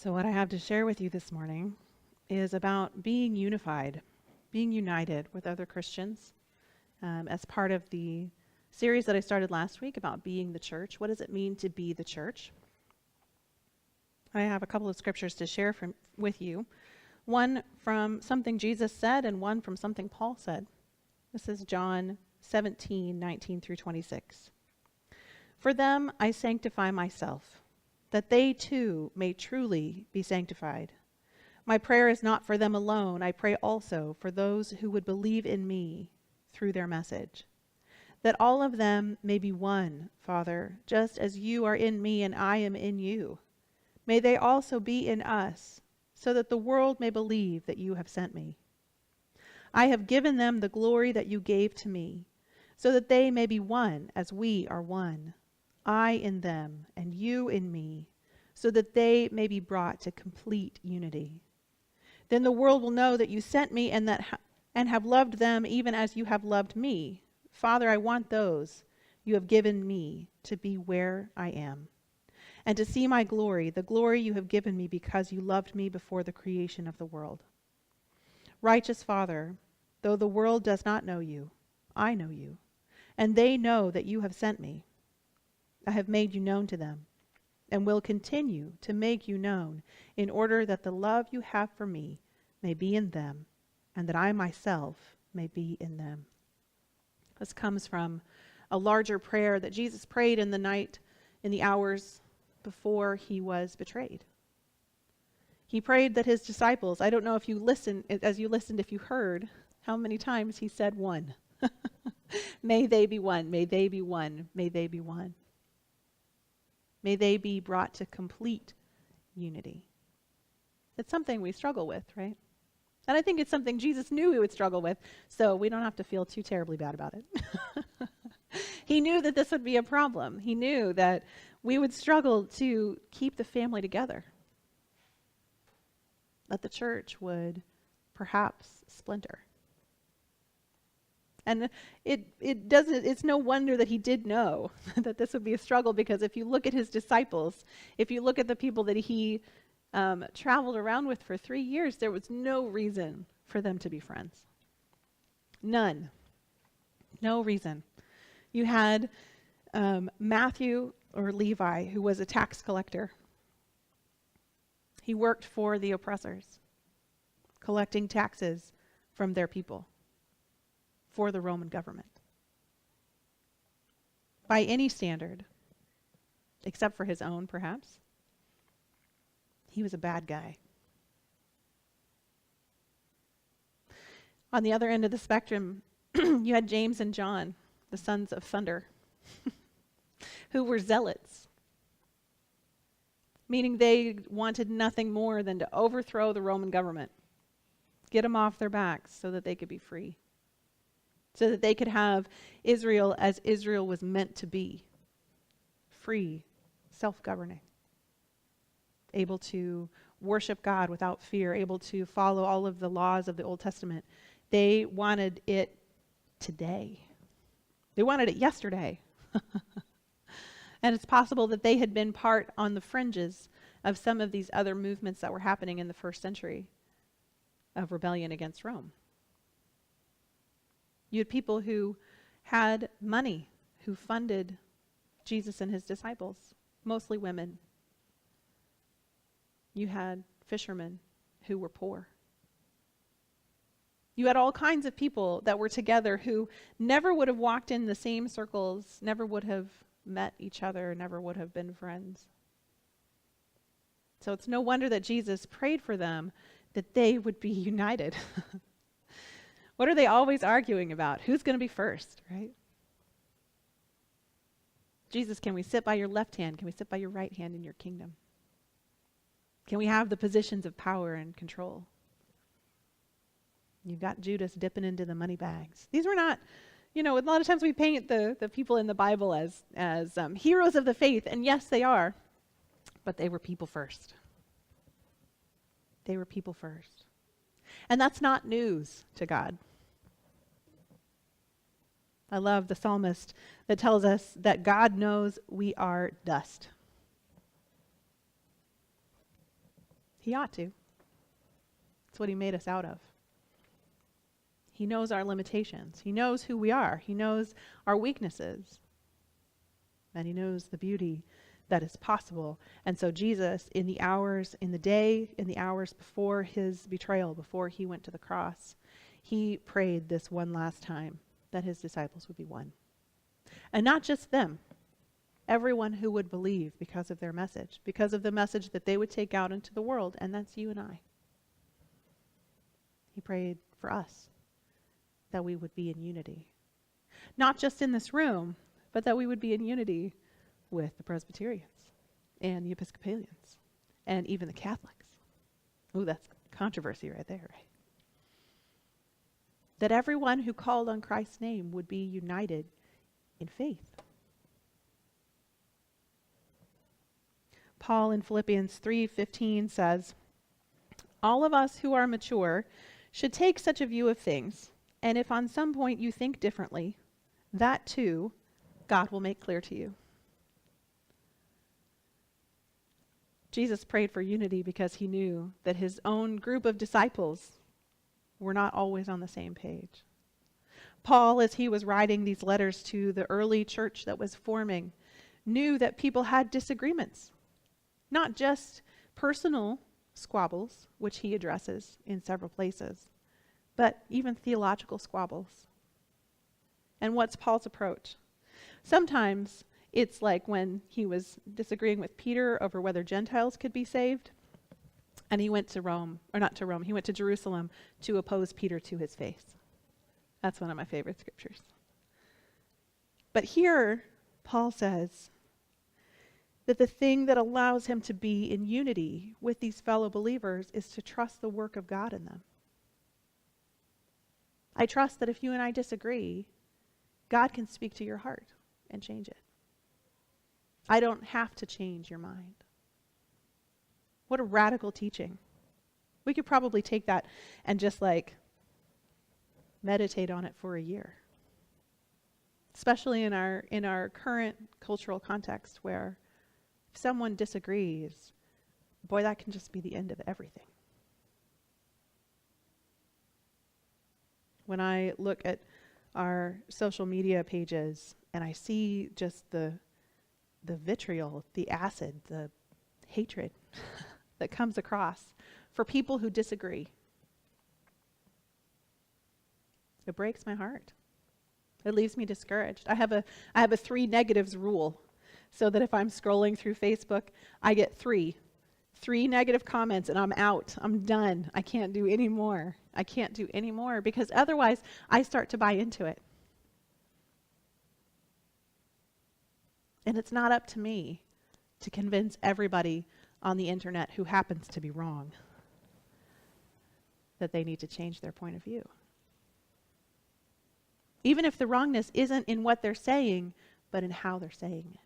So, what I have to share with you this morning is about being unified, being united with other Christians as part of the series that I started last week about being the church. What does it mean to be the church? I have a couple of scriptures to share with you. One from something Jesus said and one from something Paul said. This is John 17:19 through 26. For them I sanctify myself, that they too may truly be sanctified. My prayer is not for them alone. I pray also for those who would believe in me through their message, that all of them may be one, Father, just as you are in me and I am in you. May they also be in us, so that the world may believe that you have sent me. I have given them the glory that you gave to me, so that they may be one as we are one. I in them and you in me, so that they may be brought to complete unity. Then the world will know that you sent me and have loved them even as you have loved me. Father, I want those you have given me to be where I am, and to see my glory, the glory you have given me because you loved me before the creation of the world. Righteous Father, though the world does not know you, I know you, and they know that you have sent me. I have made you known to them, and will continue to make you known, in order that the love you have for me may be in them, and that I myself may be in them. This comes from a larger prayer that Jesus prayed in the hours before he was betrayed. He prayed that his disciples, I don't know if you listened, if you heard how many times he said one. May they be one, may they be one, may they be one. May they be brought to complete unity. It's something we struggle with, right? And I think it's something Jesus knew we would struggle with, so we don't have to feel too terribly bad about it. He knew that this would be a problem. He knew that we would struggle to keep the family together, that the church would perhaps splinter. And it's no wonder that he did know that this would be a struggle, because if you look at his disciples, if you look at the people that he traveled around with for 3 years, there was no reason for them to be friends. None. No reason. You had Matthew, or Levi, who was a tax collector. He worked for the oppressors, collecting taxes from their people for the Roman government. By any standard, except for his own, perhaps, he was a bad guy. On the other end of the spectrum, you had James and John, the sons of thunder, who were zealots, meaning they wanted nothing more than to overthrow the Roman government, get them off their backs so that they could be free, so that they could have Israel as Israel was meant to be, free, self-governing, able to worship God without fear, able to follow all of the laws of the Old Testament. They wanted it today. They wanted it yesterday. And it's possible that they had been part on the fringes of some of these other movements that were happening in the first century of rebellion against Rome. You had people who had money, who funded Jesus and his disciples, mostly women. You had fishermen who were poor. You had all kinds of people that were together who never would have walked in the same circles, never would have met each other, never would have been friends. So it's no wonder that Jesus prayed for them, that they would be united. What are they always arguing about? Who's going to be first, right? Jesus, can we sit by your left hand? Can we sit by your right hand in your kingdom? Can we have the positions of power and control? You've got Judas dipping into the money bags. These were not, a lot of times we paint the people in the Bible as heroes of the faith, and yes, they are, but they were people first. They were people first. And that's not news to God. I love the psalmist that tells us that God knows we are dust. He ought to. It's what he made us out of. He knows our limitations. He knows who we are. He knows our weaknesses. And he knows the beauty that is possible. And so Jesus, in the hours before his betrayal, before he went to the cross, he prayed this one last time that his disciples would be one. And not just them, everyone who would believe because of their message, because of the message that they would take out into the world, and that's you and I. He prayed for us, that we would be in unity. Not just in this room, but that we would be in unity with the Presbyterians and the Episcopalians and even the Catholics. Ooh, that's controversy right there, right? That everyone who called on Christ's name would be united in faith. Paul in Philippians 3:15 says, "All of us who are mature should take such a view of things, and if on some point you think differently, that too God will make clear to you." Jesus prayed for unity because he knew that his own group of disciples were not always on the same page. Paul, as he was writing these letters to the early church that was forming, knew that people had disagreements, not just personal squabbles, which he addresses in several places, but even theological squabbles. And what's Paul's approach? Sometimes it's like when he was disagreeing with Peter over whether Gentiles could be saved, and he went to he went to Jerusalem to oppose Peter to his face. That's one of my favorite scriptures. But here, Paul says that the thing that allows him to be in unity with these fellow believers is to trust the work of God in them. I trust that if you and I disagree, God can speak to your heart and change it. I don't have to change your mind. What a radical teaching. We could probably take that and just meditate on it for a year. Especially in our current cultural context where if someone disagrees, boy, that can just be the end of everything. When I look at our social media pages and I see just the vitriol, the acid, the hatred that comes across for people who disagree, it breaks my heart. It leaves me discouraged. I have a 3 negatives rule, so that if I'm scrolling through Facebook, I get three negative comments and I'm out. I'm done. I can't do any more. Because otherwise I start to buy into it. And it's not up to me to convince everybody on the internet who happens to be wrong that they need to change their point of view. Even if the wrongness isn't in what they're saying, but in how they're saying it.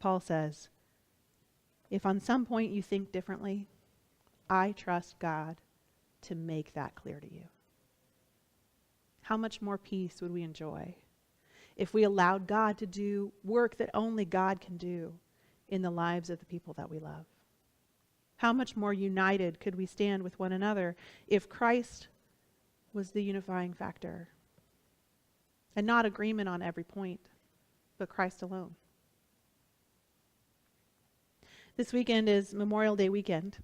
Paul says, if on some point you think differently, I trust God to make that clear to you. How much more peace would we enjoy if we allowed God to do work that only God can do in the lives of the people that we love? How much more united could we stand with one another if Christ was the unifying factor? And not agreement on every point, but Christ alone. This weekend is Memorial Day weekend.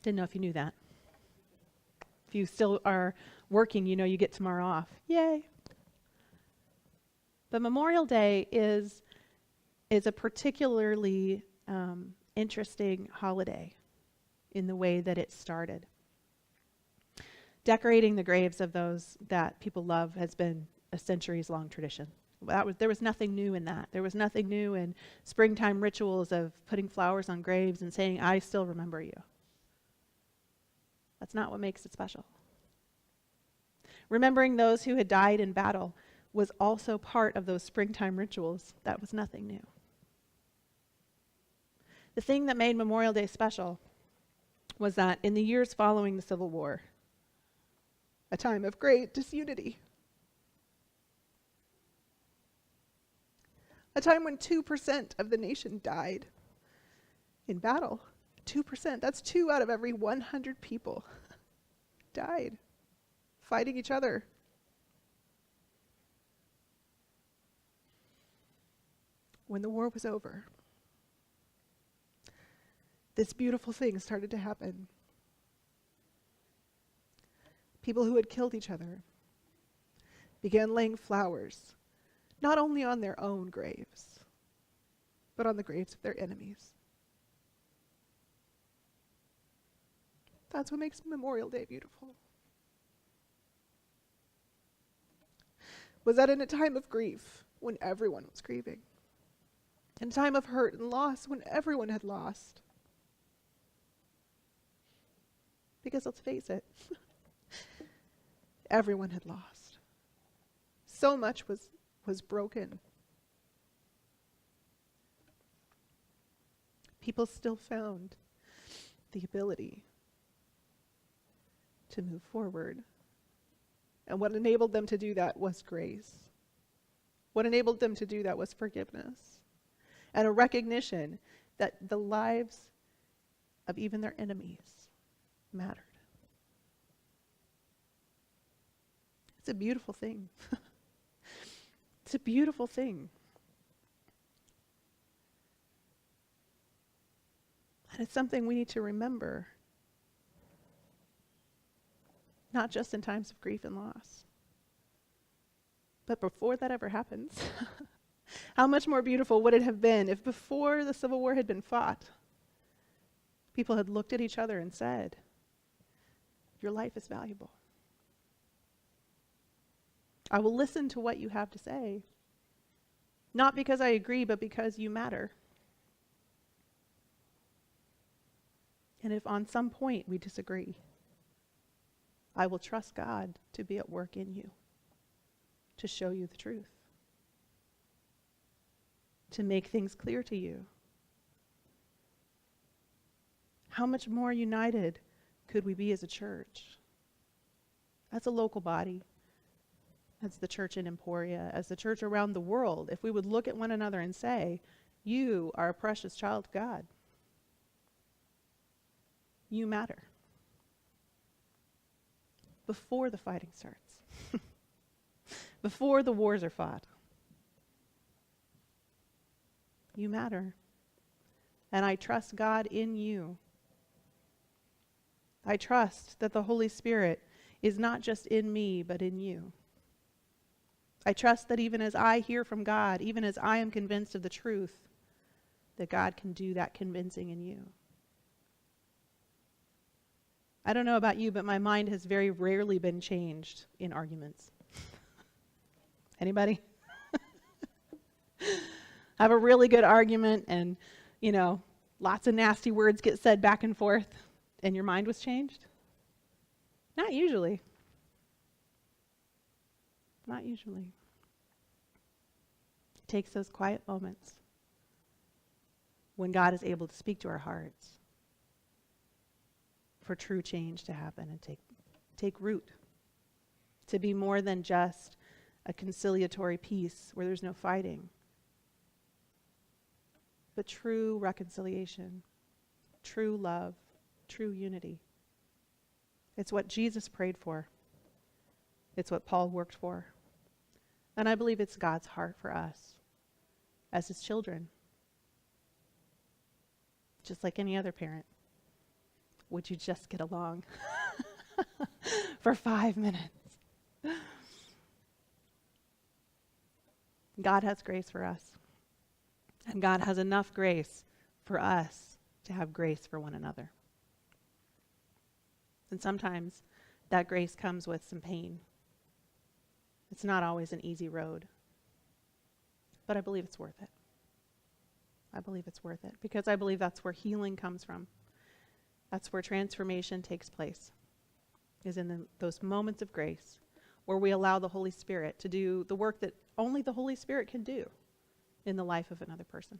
Didn't know if you knew that. If you still are working, you know you get tomorrow off. Yay! But Memorial Day is a particularly interesting holiday in the way that it started. Decorating the graves of those that people love has been a centuries-long tradition. There was nothing new in that. There was nothing new in springtime rituals of putting flowers on graves and saying, I still remember you. That's not what makes it special. Remembering those who had died in battle was also part of those springtime rituals. That was nothing new. The thing that made Memorial Day special was that in the years following the Civil War, a time of great disunity, a time when 2% of the nation died, in battle. 2%, that's 2 out of every 100 people died fighting each other. When the war was over, this beautiful thing started to happen. People who had killed each other began laying flowers, not only on their own graves, but on the graves of their enemies. That's what makes Memorial Day beautiful. Was that in a time of grief, when everyone was grieving? In a time of hurt and loss, when everyone had lost? Because let's face it, everyone had lost. So much was broken. People still found the ability to move forward. And what enabled them to do that was grace. What enabled them to do that was forgiveness. And a recognition that the lives of even their enemies mattered. It's a beautiful thing. It's a beautiful thing. And it's something we need to remember, not just in times of grief and loss, but before that ever happens. How much more beautiful would it have been if before the Civil War had been fought, people had looked at each other and said, your life is valuable. I will listen to what you have to say, not because I agree, but because you matter. And if on some point we disagree, I will trust God to be at work in you, to show you the truth, to make things clear to you. How much more united could we be as a church, as a local body, as the church in Emporia, as the church around the world, if we would look at one another and say, you are a precious child of God. You matter. Before the fighting starts. Before the wars are fought. You matter. And I trust God in you. I trust that the Holy Spirit is not just in me, but in you. I trust that even as I hear from God, even as I am convinced of the truth, that God can do that convincing in you. I don't know about you, but my mind has very rarely been changed in arguments. Anybody? Have a really good argument and, lots of nasty words get said back and forth, and your mind was changed? Not usually. Not usually. It takes those quiet moments when God is able to speak to our hearts for true change to happen and take root, to be more than just a conciliatory peace where there's no fighting, but true reconciliation, true love, true unity. It's what Jesus prayed for. It's what Paul worked for. And I believe it's God's heart for us as his children. Just like any other parent. Would you just get along for 5 minutes? God has grace for us. And God has enough grace for us to have grace for one another. And sometimes that grace comes with some pain. It's not always an easy road. But I believe it's worth it. I believe it's worth it because I believe that's where healing comes from. That's where transformation takes place, is in those moments of grace where we allow the Holy Spirit to do the work that only the Holy Spirit can do in the life of another person.